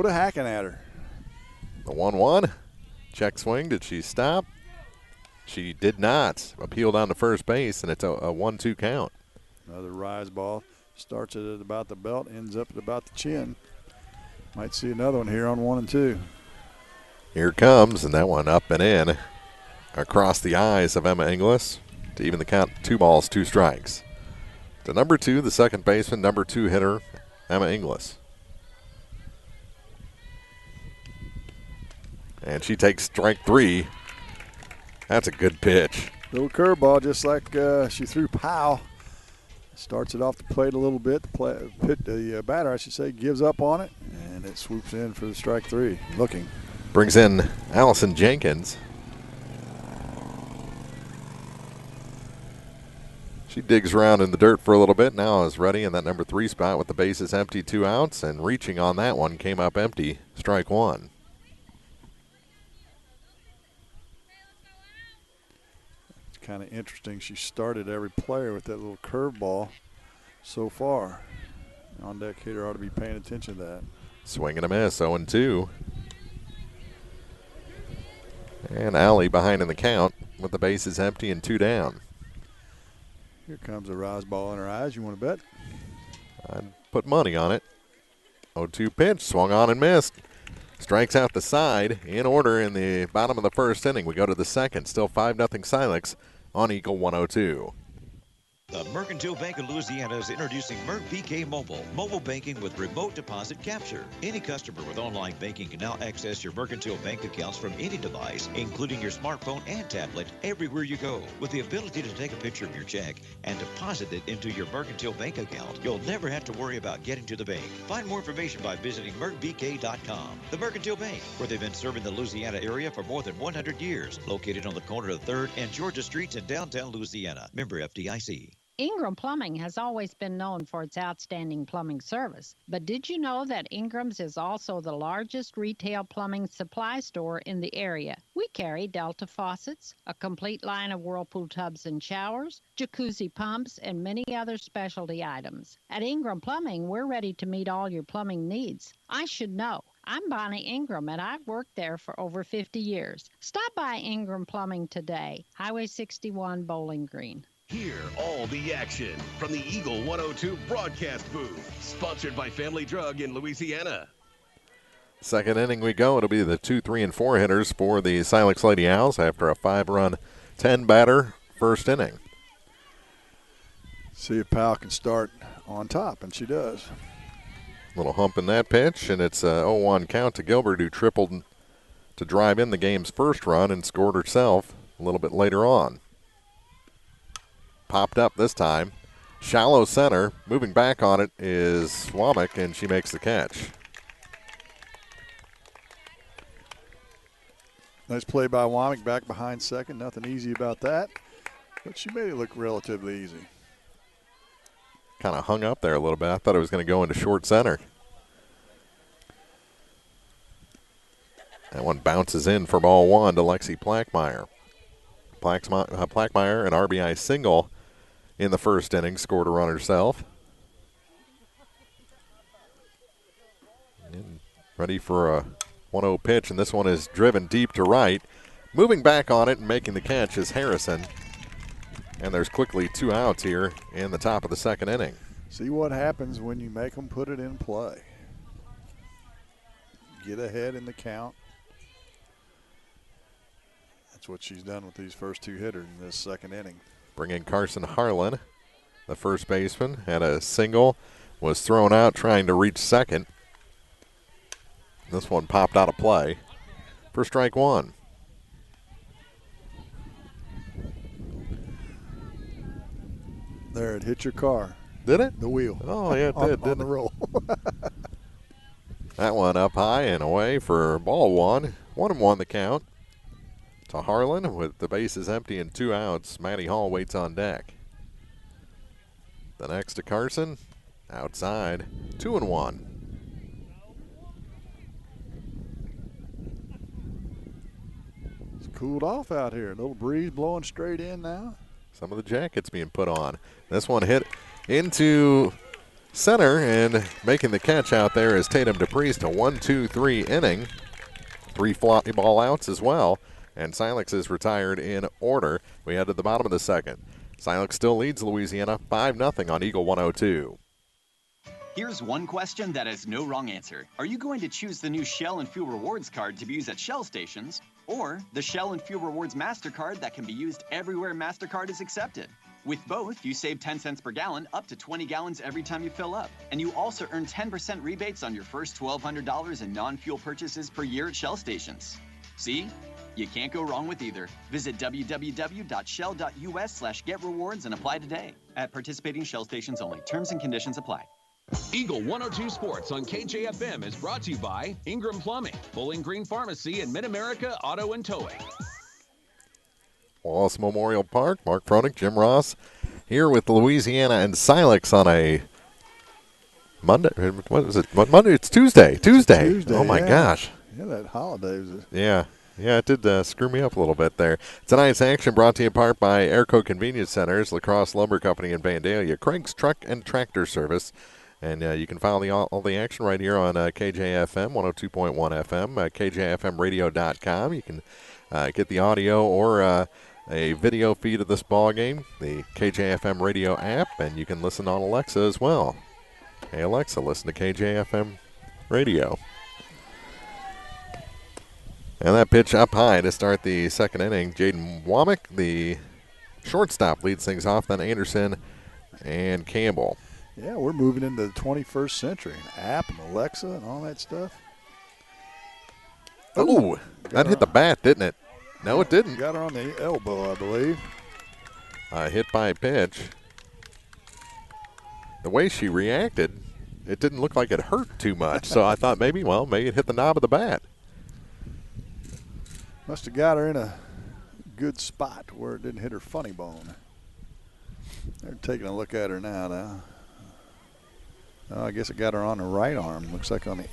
to hacking at her. The 1-1. Check swing. Did she stop? She did not. Appeal down to first base, and it's a 1-2 count. Another rise ball. Starts at about the belt, ends up at about the chin. Might see another one here on 1 and 2. Here it comes, and that one up and in across the eyes of Emma Inglis to even the count. 2 balls, 2 strikes. To number 2, the second baseman, number 2 hitter, Emma Inglis. And she takes strike 3. That's a good pitch. Little curveball, just like she threw Powell. Starts it off the plate a little bit. The batter, I should say, gives up on it, and it swoops in for the strike 3. Looking. Brings in Allison Jenkins. She digs around in the dirt for a little bit. Now is ready in that number 3 spot with the bases empty, 2 outs, and reaching on that one came up empty. Strike 1. Kind of interesting. She started every player with that little curveball so far. On deck hitter ought to be paying attention to that. Swing and a miss, 0-2. And Allie behind in the count with the bases empty and 2 down. Here comes a rise ball in her eyes. You want to bet? I'd put money on it. 0-2 pitch, swung on and missed. Strikes out the side in order in the bottom of the first inning. We go to the second, still 5-0 Silex on Eagle 102. The Mercantile Bank of Louisiana is introducing MERC Mobile, mobile banking with remote deposit capture. Any customer with online banking can now access your Mercantile bank accounts from any device, including your smartphone and tablet, everywhere you go. With the ability to take a picture of your check and deposit it into your Mercantile bank account, you'll never have to worry about getting to the bank. Find more information by visiting mercbk.com. The Mercantile Bank, where they've been serving the Louisiana area for more than 100 years, located on the corner of 3rd and Georgia Streets in downtown Louisiana. Member FDIC. Ingram Plumbing has always been known for its outstanding plumbing service, but did you know that Ingram's is also the largest retail plumbing supply store in the area? We carry Delta faucets, a complete line of Whirlpool tubs and showers, jacuzzi pumps, and many other specialty items. At Ingram Plumbing, we're ready to meet all your plumbing needs. I should know. I'm Bonnie Ingram, and I've worked there for over 50 years. Stop by Ingram Plumbing today, Highway 61, Bowling Green. Hear all the action from the Eagle 102 broadcast booth. Sponsored by Family Drug in Louisiana. Second inning we go. It'll be the 2, 3, and 4 hitters for the Silex Lady Owls after a 5-run, 10-batter first inning. See if Powell can start on top, and she does. Little hump in that pitch, and it's a 0-1 count to Gilbert, who tripled to drive in the game's first run and scored herself a little bit later on. Popped up this time. Shallow center. Moving back on it is Womack, and she makes the catch. Nice play by Womack, back behind second. Nothing easy about that, but she made it look relatively easy. Kind of hung up there a little bit. I thought it was going to go into short center. That one bounces in for ball one to Lexi Plackmeyer. Plackmeyer, an RBI single in the first inning, scored a run herself. And ready for a 1-0 pitch, and this one is driven deep to right. Moving back on it and making the catch is Harrison. And there's quickly 2 outs here in the top of the second inning. See what happens when you make them put it in play. Get ahead in the count. That's what she's done with these first 2 hitters in this second inning. Bring in Carson Harlan, the first baseman. Had a single, was thrown out trying to reach second. This one popped out of play for strike one. There, it hit your car. Did it? The wheel. Oh, yeah, it did, on the roll. That one up high and away for ball one. 1-1 the count to Harlan with the bases empty and 2 outs. Maddie Hall waits on deck. The next to Carson, outside, 2-1. It's cooled off out here. A little breeze blowing straight in now. Some of the jackets being put on. This one hit into center, and making the catch out there is Tatum DePriest. A 1-2-3 inning. 3 fly ball outs as well. And Silex is retired in order. We head to the bottom of the second. Silex still leads Louisiana 5-0 on Eagle 102. Here's one question that has no wrong answer. Are you going to choose the new Shell and Fuel Rewards card to be used at Shell stations, or the Shell and Fuel Rewards MasterCard that can be used everywhere MasterCard is accepted? With both, you save 10 cents per gallon, up to 20 gallons every time you fill up. And you also earn 10% rebates on your first $1,200 in non-fuel purchases per year at Shell stations. See? You can't go wrong with either. Visit www.shell.us/getrewards and apply today. At participating Shell stations only. Terms and conditions apply. Eagle 102 Sports on KJFM is brought to you by Ingram Plumbing, Bowling Green Pharmacy, and Mid-America Auto and Towing. Wallace Memorial Park, Mark Froelich, Jim Ross, here with Louisiana and Silex on a Monday. What was it? What Monday? It's Tuesday. Tuesday. Oh my gosh. Yeah, that holiday was. Yeah, it did screw me up a little bit there. Tonight's action brought to you in part by Airco Convenience Centers, Lacrosse Lumber Company in Vandalia, Craig's Truck and Tractor Service. And you can follow all the action right here on KJFM 102.1 FM, KJFMradio.com. You can get the audio or a video feed of this ball game, the KJFM radio app, and you can listen on Alexa as well. Hey, Alexa, listen to KJFM radio. And that pitch up high to start the second inning. Jaden Womack, the shortstop, leads things off, then Anderson and Campbell. Yeah, we're moving into the 21st century. An app and Alexa and all that stuff. Oh, that hit the bat, didn't it? No, it didn't. Got her on the elbow, I believe. Hit by pitch. The way she reacted, it didn't look like it hurt too much. So I thought maybe it hit the knob of the bat. Must have got her in a good spot where it didn't hit her funny bone. They're taking a look at her now. Oh, I guess it got her on the right arm. Looks like on the,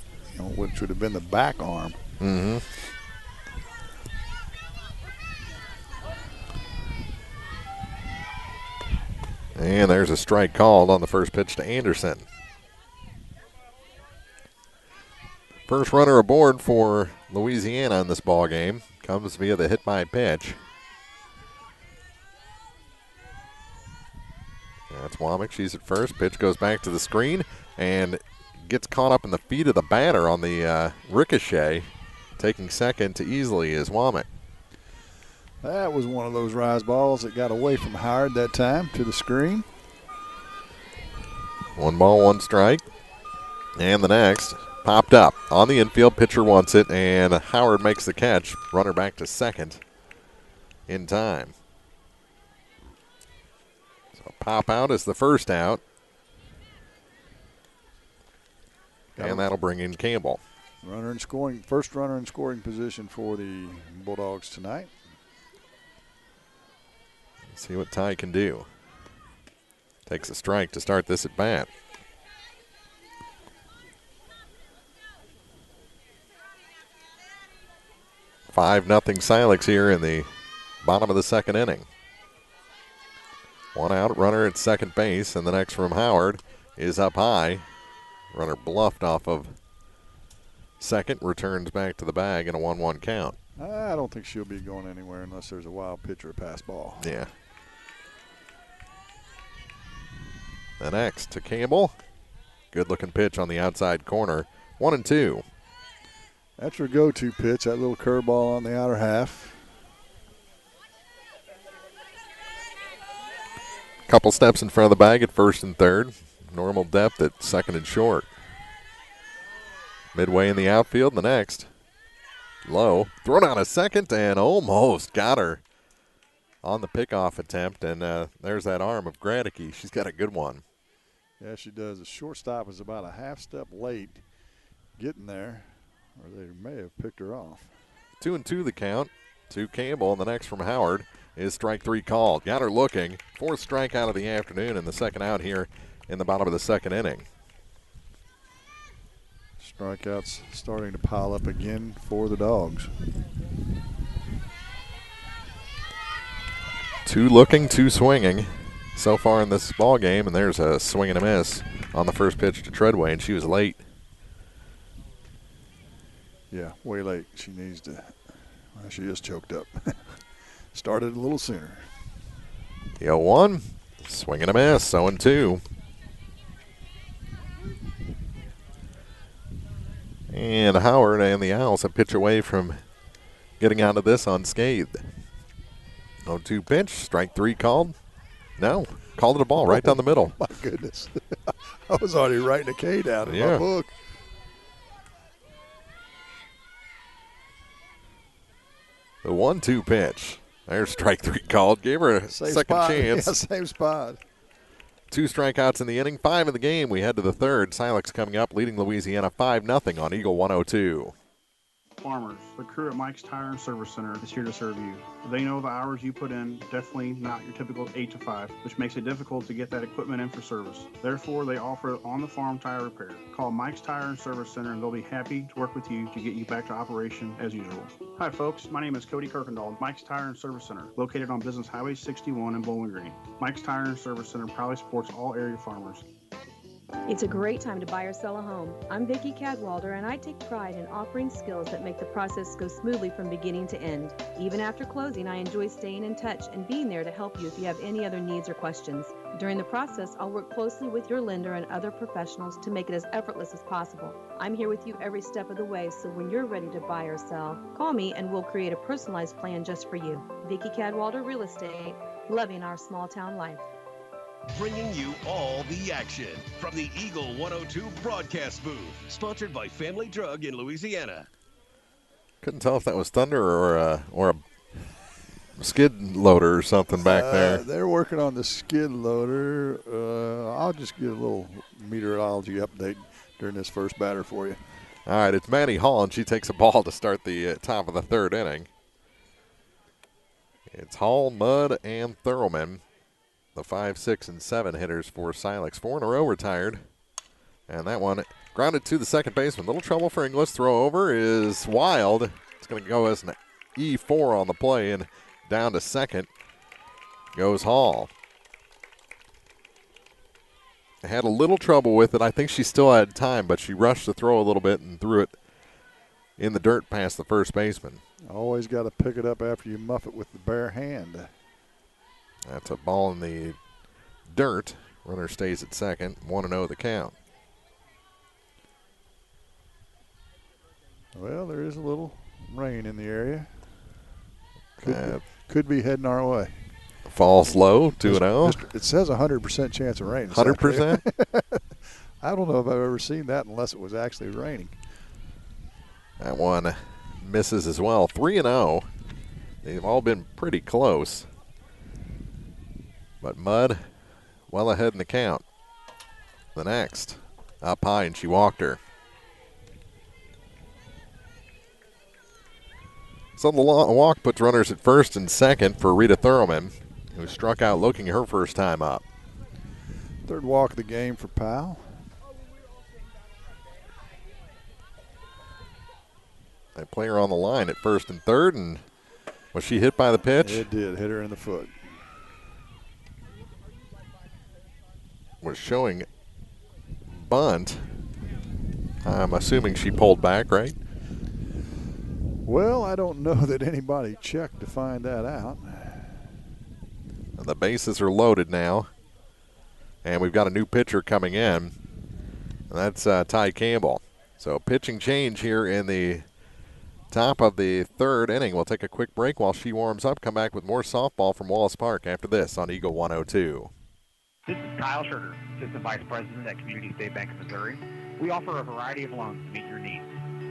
which would have been the back arm. Mm-hmm. And there's a strike called on the first pitch to Anderson. First runner aboard for Louisiana in this ball game comes via the hit by pitch. That's Womack. She's at first. Pitch goes back to the screen and gets caught up in the feet of the batter on the ricochet. Taking second to easily is Womack. That was one of those rise balls that got away from Howard that time to the screen. 1 ball, 1 strike. And the next popped up on the infield. Pitcher wants it, and Howard makes the catch. Runner back to second in time. Pop out is the first out. And that'll bring in Campbell. First runner in scoring position for the Bulldogs tonight. Let's see what Ty can do. Takes a strike to start this at bat. "5-0 Silex here in the bottom of the second inning. 1 out, runner at second base, and the next from Howard is up high. Runner bluffed off of second, returns back to the bag in a 1-1 count. I don't think she'll be going anywhere unless there's a wild pitch or a pass ball. Yeah. The next to Campbell. Good looking pitch on the outside corner. 1-2. That's her go-to pitch, that little curveball on the outer half. Couple steps in front of the bag at first and third. Normal depth at second and short. Midway in the outfield, the next. Low. Thrown out a second and almost got her on the pickoff attempt. And there's that arm of Gradicke. She's got a good one. Yeah, she does. The shortstop was about a half step late getting there, or they may have picked her off. 2-2 the count to Campbell, and the next from Howard is strike 3 called. Got her looking. 4th strikeout of the afternoon and the second out here in the bottom of the second inning. Strikeouts starting to pile up again for the Dogs. 2 looking, 2 swinging so far in this ball game, and there's a swing and a miss on the first pitch to Treadway, and she was late. Yeah, way late. She needs to. Well, she is choked up. Started a little sooner. The 0-1, swing and a miss, 0-2. And Howard and the Owls a pitch away from getting out of this unscathed. 0-2 pitch, strike 3 called. No, called it a ball right down the middle. My goodness. I was already writing a K down in my book. The 1-2 pitch. There's strike 3 called. Gave her a second chance. Yeah, same spot. 2 strikeouts in the inning, 5 in the game. We head to the third. Silex coming up, leading Louisiana 5-0 on Eagle 102. Farmers, the crew at Mike's Tire and Service Center is here to serve you. They know the hours you put in, definitely not your typical 8 to 5, which makes it difficult to get that equipment in for service. Therefore, they offer on-the-farm tire repair. Call Mike's Tire and Service Center and they'll be happy to work with you to get you back to operation as usual. Hi folks, my name is Cody Kirkendall, Mike's Tire and Service Center, located on Business Highway 61 in Bowling Green. Mike's Tire and Service Center proudly supports all area farmers. It's a great time to buy or sell a home. I'm Vicki Cadwalder, and I take pride in offering skills that make the process go smoothly from beginning to end. Even after closing, I enjoy staying in touch and being there to help you if you have any other needs or questions. During the process, I'll work closely with your lender and other professionals to make it as effortless as possible. I'm here with you every step of the way, so when you're ready to buy or sell, call me and we'll create a personalized plan just for you. Vicki Cadwalder Real Estate, loving our small town life. Bringing you all the action from the Eagle 102 broadcast booth, sponsored by Family Drug in Louisiana. Couldn't tell if that was thunder or a skid loader or something back there. They're working on the skid loader. I'll just get a little meteorology update during this first batter for you. All right, it's Maddie Hall, and she takes a ball to start the top of the third inning. It's Hall, Mudd, and Thurlman. the 5, 6, and 7 hitters for Silex. 4 in a row retired. And that one grounded to the second baseman. Little trouble for Inglis. Throw over is wild. It's going to go as an E4 on the play, and down to second goes Hall. Had a little trouble with it. I think she still had time, but she rushed the throw a little bit and threw it in the dirt past the first baseman. Always got to pick it up after you muff it with the bare hand. That's a ball in the dirt. Runner stays at second. 1-0 the count. Well, there is a little rain in the area. Could be heading our way. Falls low, 2-0. It says 100% chance of rain. 100%? I don't know if I've ever seen that unless it was actually raining. That one misses as well. 3-0. They've all been pretty close. But Mudd well ahead in the count. The next, up high, and she walked her. So the walk puts runners at first and second for Rita Thurman, who struck out looking her first time up. Third walk of the game for Powell. They play her on the line at first and third, and was she hit by the pitch? It did, hit her in the foot. Was showing bunt. I'm assuming she pulled back, right? Well, I don't know that anybody checked to find that out. The bases are loaded now, and we've got a new pitcher coming in, and that's Ty Campbell. So pitching change here in the top of the third inning. We'll take a quick break while she warms up. Come back with more softball from Wallace Park after this on Eagle 102. This is Kyle Schurter, Assistant Vice President at Community State Bank of Missouri. We offer a variety of loans to meet your needs.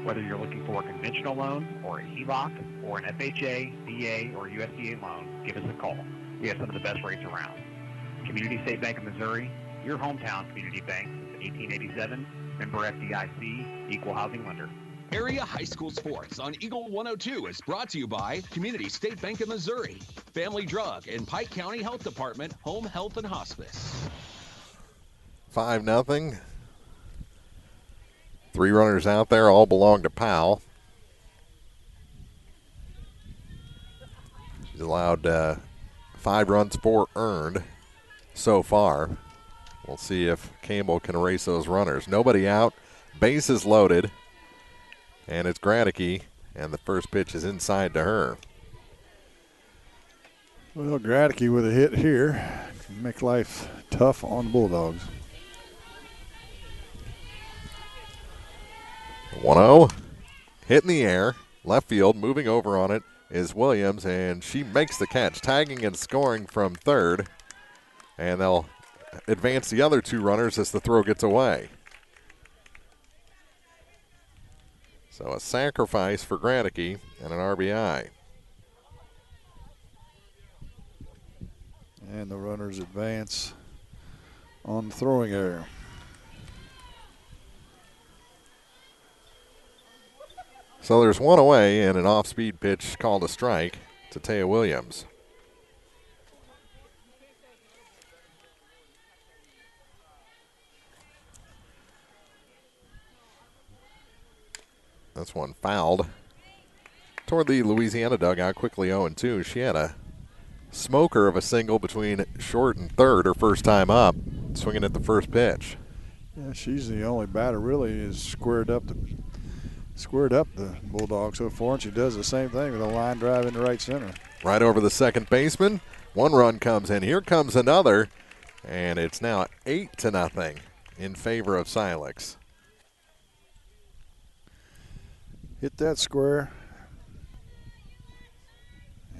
Whether you're looking for a conventional loan or a HELOC or an FHA, VA, or USDA loan, give us a call. We have some of the best rates around. Community State Bank of Missouri, your hometown community bank since 1887, member FDIC, equal housing lender. Area High School Sports on Eagle 102 is brought to you by Community State Bank of Missouri, Family Drug, and Pike County Health Department, Home Health and Hospice. 5-0. 3 runners out there, all belong to Powell. She's allowed 5 runs, 4 earned so far. We'll see if Campbell can erase those runners. Nobody out, bases loaded, and it's Gradicke, and the first pitch is inside to her. Well, Gradicke with a hit here can make life tough on the Bulldogs. 1-0, hit in the air, left field, moving over on it is Williams, and she makes the catch, tagging and scoring from third, and they'll advance the other 2 runners as the throw gets away. So a sacrifice for Gradicke and an RBI. And the runners advance on the throwing area. So there's 1 away and an off-speed pitch called a strike to Taya Williams. This one fouled toward the Louisiana dugout, quickly 0-2. She had a smoker of a single between short and third her first time up, swinging at the first pitch. Yeah, she's the only batter really is squared up the Bulldogs so far, and she does the same thing with a line drive into right center. Right over the second baseman. 1 run comes in. Here comes another, and it's now 8-0 in favor of Silex. Hit that square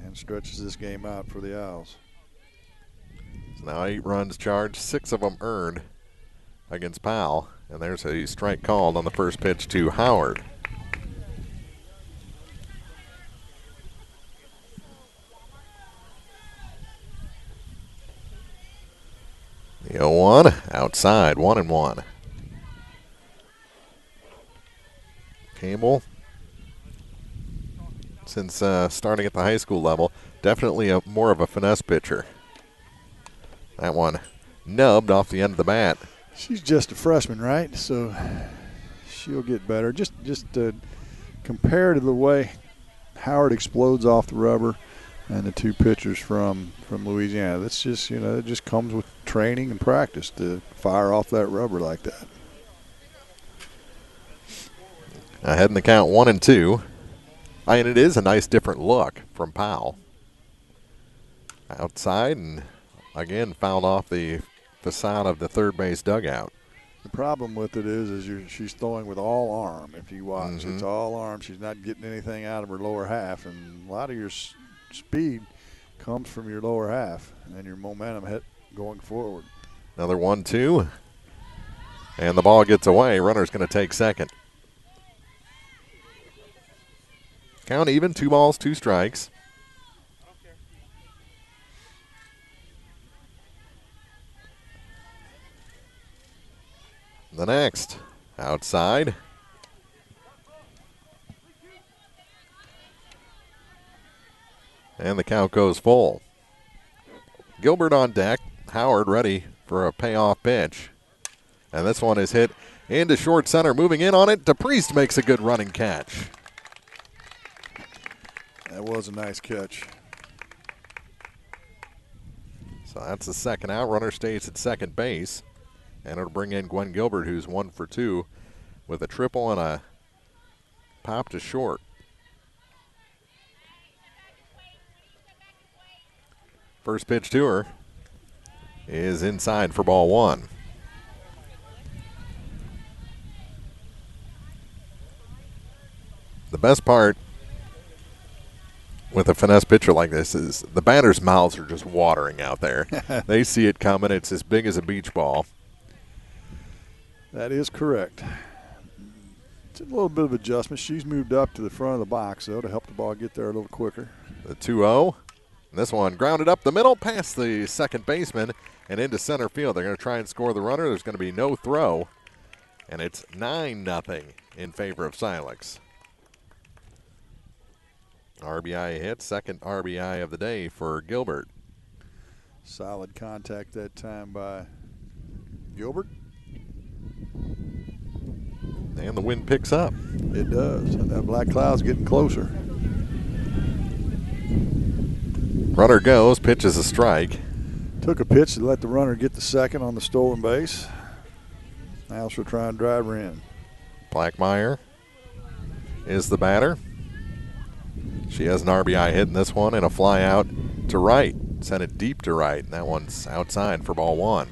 and stretches this game out for the Owls. So now 8 runs charged, 6 of them earned against Powell, and there's a strike called on the first pitch to Howard. The 0-1 outside, 1-1. Campbell, since starting at the high school level, definitely more of a finesse pitcher. That one nubbed off the end of the bat. She's just a freshman, right? So she'll get better. Just compared to the way Howard explodes off the rubber and the two pitchers from Louisiana. That's just, it just comes with training and practice to fire off that rubber like that. Ahead in the count 1-2. And it is a nice different look from Powell. Outside and again fouled off the facade of the third base dugout. The problem with it is she's throwing with all arm. If you watch, it's all arm. She's not getting anything out of her lower half, and a lot of your speed comes from your lower half and your momentum going forward. Another 1-2, and the ball gets away. Runner's going to take second. Count even, 2 balls, 2 strikes. The next, outside. And the count goes full. Gilbert on deck. Howard ready for a payoff pitch. And this one is hit into short center. Moving in on it, DePriest makes a good running catch. That was a nice catch. So that's the second out. Runner stays at second base. And it'll bring in Gwen Gilbert, who's 1 for 2 with a triple and a pop to short. First pitch to her is inside for ball 1. The best part with a finesse pitcher like this is the batters' mouths are just watering out there. They see it coming. It's as big as a beach ball. That is correct. It's a little bit of adjustment. She's moved up to the front of the box, though, to help the ball get there a little quicker. The 2-0. This one grounded up the middle, past the second baseman, and into center field. They're going to try and score the runner. There's going to be no throw, and it's 9-0 in favor of Silex. RBI hit, second RBI of the day for Gilbert. Solid contact that time by Gilbert. And the wind picks up. It does. And that black cloud's getting closer. Runner goes, pitch is a strike. Took a pitch to let the runner get the second on the stolen base. Now she'll try and drive her in. Blackmeyer is the batter. She has an RBI hit in this one and a fly out to right. Sent it deep to right, and that one's outside for ball 1.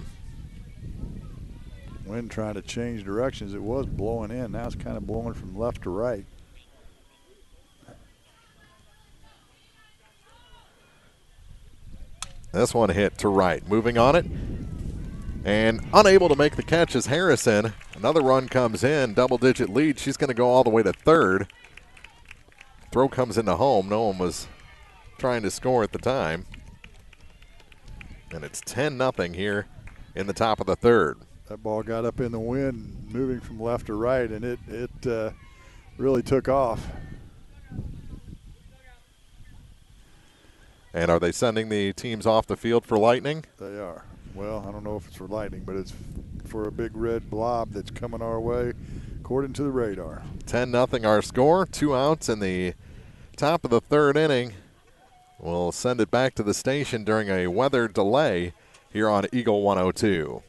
Wind trying to change directions. It was blowing in. Now it's kind of blowing from left to right. This one hit to right. Moving on it. And unable to make the catch is Harrison. Another run comes in. Double-digit lead. She's going to go all the way to third. Throw comes into home. No one was trying to score at the time. And it's 10-0 here in the top of the third. That ball got up in the wind, moving from left to right, and it really took off. And are they sending the teams off the field for lightning? They are. Well, I don't know if it's for lightning, but it's for a big red blob that's coming our way, according to the radar. 10-0 our score. 2 outs in the top of the third inning. We'll send it back to the station during a weather delay here on Eagle 102.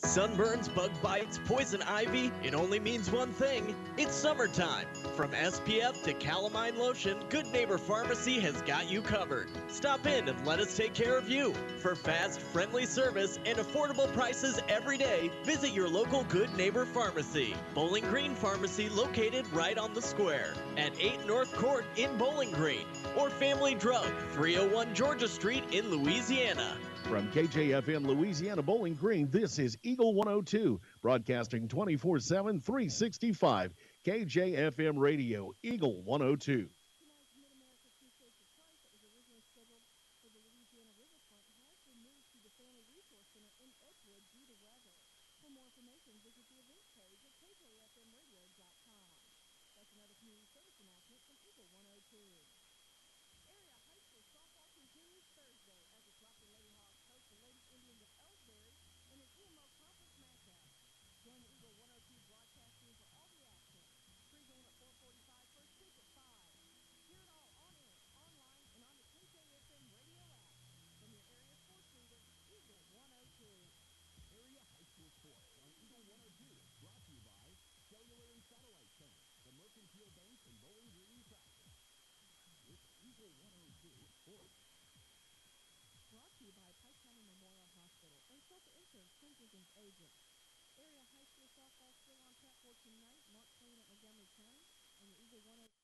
Sunburns, bug bites, poison ivy, it only means one thing. It's summertime. From SPF to calamine lotion, Good Neighbor Pharmacy has got you covered. Stop in and let us take care of you. For fast, friendly service and affordable prices every day, visit your local Good Neighbor Pharmacy. Bowling Green Pharmacy, located right on the square at 8 North Court in Bowling Green. Or Family Drug, 301 Georgia Street in Louisiana. From KJFM Louisiana Bowling Green, this is Eagle 102, broadcasting 24/7, 365. KJFM Radio, Eagle 102. tonight, Mark Twain at Montgomery County, on the Eagle 102.